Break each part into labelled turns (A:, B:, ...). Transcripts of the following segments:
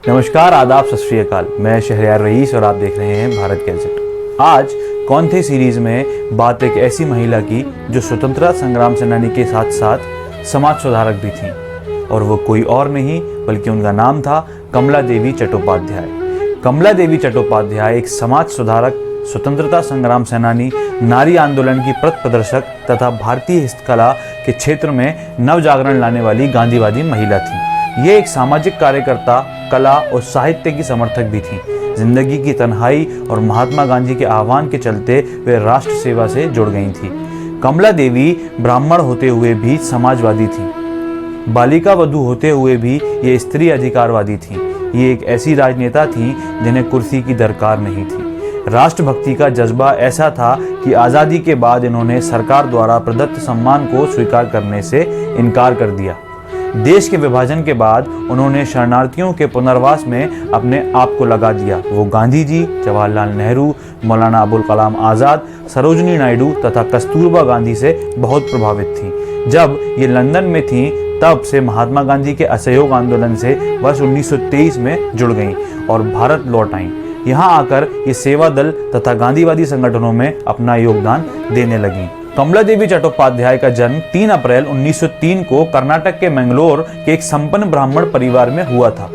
A: नमस्कार, आदाब, सत श्री अकाल। मैं शहरयार रईस और आप देख रहे हैं भारत गैजेट। आज कौन थे सीरीज में बात एक ऐसी महिला की जो स्वतंत्रता संग्राम सेनानी के साथ साथ समाज सुधारक भी थी, और वो कोई और नहीं बल्कि उनका नाम था कमला देवी चट्टोपाध्याय। कमला देवी चट्टोपाध्याय एक समाज सुधारक, स्वतंत्रता संग्राम सेनानी, नारी आंदोलन की पथ प्रदर्शक तथा भारतीय हस्तकला के क्षेत्र में नव जागरण लाने वाली गांधीवादी महिला थी। ये एक सामाजिक कार्यकर्ता, कला और साहित्य की समर्थक भी थी। जिंदगी की तन्हाई और महात्मा गांधी के आह्वान के चलते वे राष्ट्र सेवा से जुड़ गई थी। कमला देवी ब्राह्मण होते हुए भी समाजवादी थी। बालिका वधू होते हुए भी ये स्त्री अधिकारवादी थी। ये एक ऐसी राजनेता थी जिन्हें कुर्सी की दरकार नहीं थी। राष्ट्रभक्ति का जज्बा ऐसा था कि आज़ादी के बाद इन्होंने सरकार द्वारा प्रदत्त सम्मान को स्वीकार करने से इनकार कर दिया। देश के विभाजन के बाद उन्होंने शरणार्थियों के पुनर्वास में अपने आप को लगा दिया। वो गांधी जी, जवाहरलाल नेहरू, मौलाना अबुल कलाम आज़ाद, सरोजिनी नायडू तथा कस्तूरबा गांधी से बहुत प्रभावित थी। जब ये लंदन में थीं, तब से महात्मा गांधी के असहयोग आंदोलन से वर्ष 1923 में जुड़ गईं और भारत लौट आईं। यहाँ आकर ये सेवा दल तथा गांधीवादी संगठनों में अपना योगदान देने लगी। कमला देवी चट्टोपाध्याय का जन्म 3 अप्रैल 1903 को कर्नाटक के मैंगलोर के एक संपन्न ब्राह्मण परिवार में हुआ था।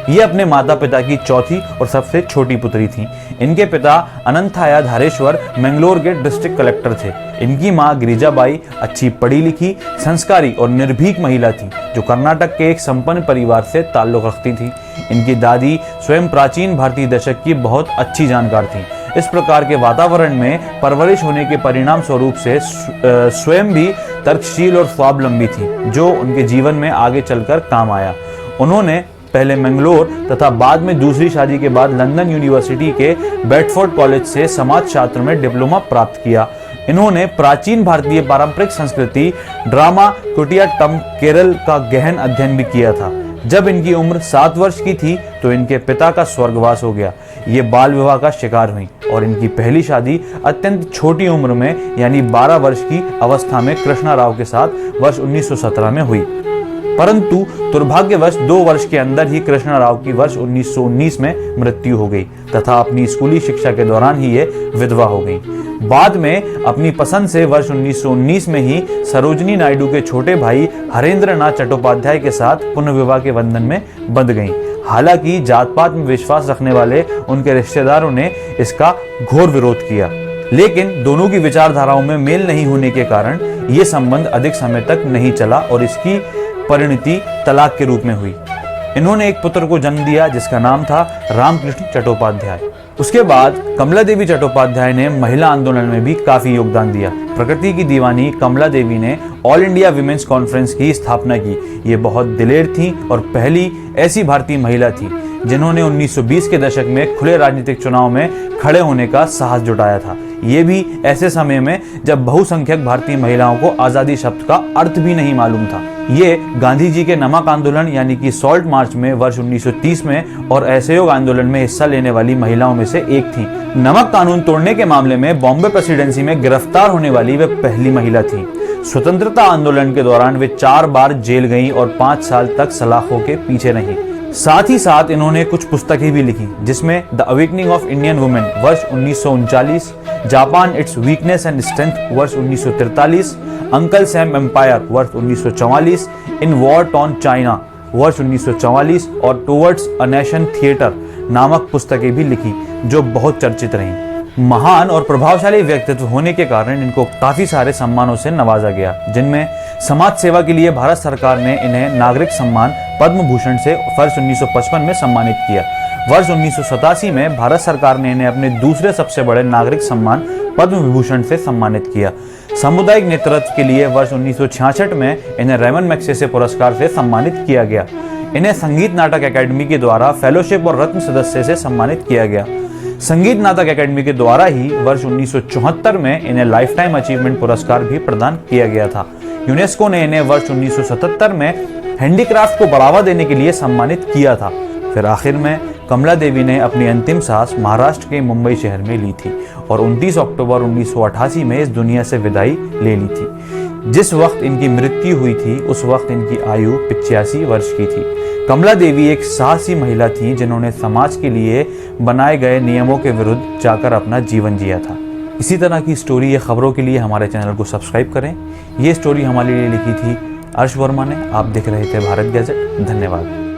A: ये अपने माता पिता की चौथी और सबसे छोटी पुत्री थी। इनके पिता अनंथाया धारेश्वर मैंगलोर के डिस्ट्रिक्ट कलेक्टर थे। इनकी मां गिरिजाबाई अच्छी पढ़ी लिखी, संस्कारी और निर्भीक महिला थी, जो कर्नाटक के एक संपन्न परिवार से ताल्लुक रखती थी। इनकी दादी स्वयं प्राचीन भारतीय दशक की बहुत अच्छी जानकार थी। इस प्रकार के वातावरण में परवरिश होने के परिणाम स्वरूप से स्वयं भी तर्कशील और स्वावलंबी थी, जो उनके जीवन में आगे चलकर काम आया। उन्होंने पहले मैंगलोर तथा बाद में दूसरी शादी के बाद लंदन यूनिवर्सिटी के बेडफोर्ड कॉलेज से समाज शास्त्र में डिप्लोमा प्राप्त किया। इन्होंने प्राचीन भारतीय पारंपरिक संस्कृति, ड्रामा, कुटियाट्टम, केरल का गहन अध्ययन भी किया था। जब इनकी उम्र 7 वर्ष की थी तो इनके पिता का स्वर्गवास हो गया। ये बाल विवाह का शिकार हुई और इनकी पहली शादी अत्यंत छोटी उम्र में यानी 12 वर्ष की अवस्था में कृष्णा राव के साथ वर्ष 1917 में हुई। परंतु दुर्भाग्यवश 2 वर्ष के अंदर ही कृष्णा राव की वर्ष 1919 में मृत्यु हो गई तथा अपनी स्कूली शिक्षा के दौरान ही ये विधवा हो गई। बाद में अपनी पसंद से वर्ष 1919 में ही सरोजिनी नायडू के छोटे भाई हरेंद्र नाथ चट्टोपाध्याय के साथ पुनर्विवाह के बंधन में बंध गईं। हालांकि जात पात में विश्वास रखने वाले उनके रिश्तेदारों ने इसका घोर विरोध किया, लेकिन दोनों की विचारधाराओं में मेल नहीं होने के कारण ये संबंध अधिक समय तक नहीं चला और इसकी परिणति तलाक के रूप में हुई। इन्होंने एक पुत्र को जन्म दिया जिसका नाम था रामकृष्ण चट्टोपाध्याय। उसके बाद कमला देवी चट्टोपाध्याय ने महिला आंदोलन में भी काफी योगदान दिया। प्रकृति की दीवानी कमला देवी ने ऑल इंडिया विमेंस कॉन्फ्रेंस की स्थापना की। ये बहुत दिलेर थी और पहली ऐसी भारतीय महिला थी जिन्होंने 1920 के दशक में खुले राजनीतिक चुनाव में खड़े होने का साहस जुटाया था। ये भी ऐसे समय में जब बहुसंख्यक भारतीय महिलाओं को आज़ादी शब्द का अर्थ भी नहीं मालूम था। ये गांधी जी के नमक आंदोलन यानी कि सॉल्ट मार्च में वर्ष 1930 में और असहयोग आंदोलन में हिस्सा लेने वाली महिलाओं में से एक थी। नमक कानून तोड़ने के मामले में बॉम्बे प्रेसिडेंसी में गिरफ्तार होने वाली वे पहली महिला थी। स्वतंत्रता आंदोलन के दौरान वे 4 बार जेल गईं और 5 साल तक सलाखों के पीछे रहीं। साथ ही साथ इन्होंने कुछ पुस्तकें भी लिखी, जिसमें the awakening of Indian women वर्ष 1939, Japan it's weakness and strength वर्ष 1943, अंकल सैम एम्पायर वर्ष 1944, इन वॉर टॉन चाइना वर्ष 1944 और टुवर्ड्स अ नेशन थिएटर नामक पुस्तकें भी लिखी, जो बहुत चर्चित रहीं। महान और प्रभावशाली व्यक्तित्व होने के कारण इनको काफी सारे सम्मानों से नवाजा गया, जिनमें समाज सेवा के लिए भारत सरकार ने इन्हें नागरिक सम्मान पद्म भूषण से वर्ष 1955 में सम्मानित किया। वर्ष 1987 में भारत सरकार ने इन्हें अपने दूसरे सबसे बड़े नागरिक सम्मान पद्म विभूषण से सम्मानित किया। सामुदायिक नेतृत्व के लिए वर्ष 1966 में इन्हें रेमन मैग्सेसे पुरस्कार से सम्मानित किया गया। इन्हें संगीत नाटक अकादमी के द्वारा फेलोशिप और रत्न सदस्य से सम्मानित किया गया। संगीत नाटक अकादमी के द्वारा ही वर्ष 1974 में इन्हें लाइफ टाइम अचीवमेंट पुरस्कार भी प्रदान किया गया था। यूनेस्को ने इन्हें वर्ष 1977 में हैंडीक्राफ्ट को बढ़ावा देने के लिए सम्मानित किया था। फिर आखिर में कमला देवी ने अपनी अंतिम सांस महाराष्ट्र के मुंबई शहर में ली थी और 29 अक्टूबर 1988 में इस दुनिया से विदाई ले ली थी। जिस वक्त इनकी मृत्यु हुई थी उस वक्त इनकी आयु 85 वर्ष की थी। कमला देवी एक साहसी महिला थी जिन्होंने समाज के लिए बनाए गए नियमों के विरुद्ध जाकर अपना जीवन जिया था। इसी तरह की स्टोरी या खबरों के लिए हमारे चैनल को सब्सक्राइब करें। ये स्टोरी हमारे लिए लिखी थी अर्श वर्मा ने। आप देख रहे थे भारत गैजेट। धन्यवाद।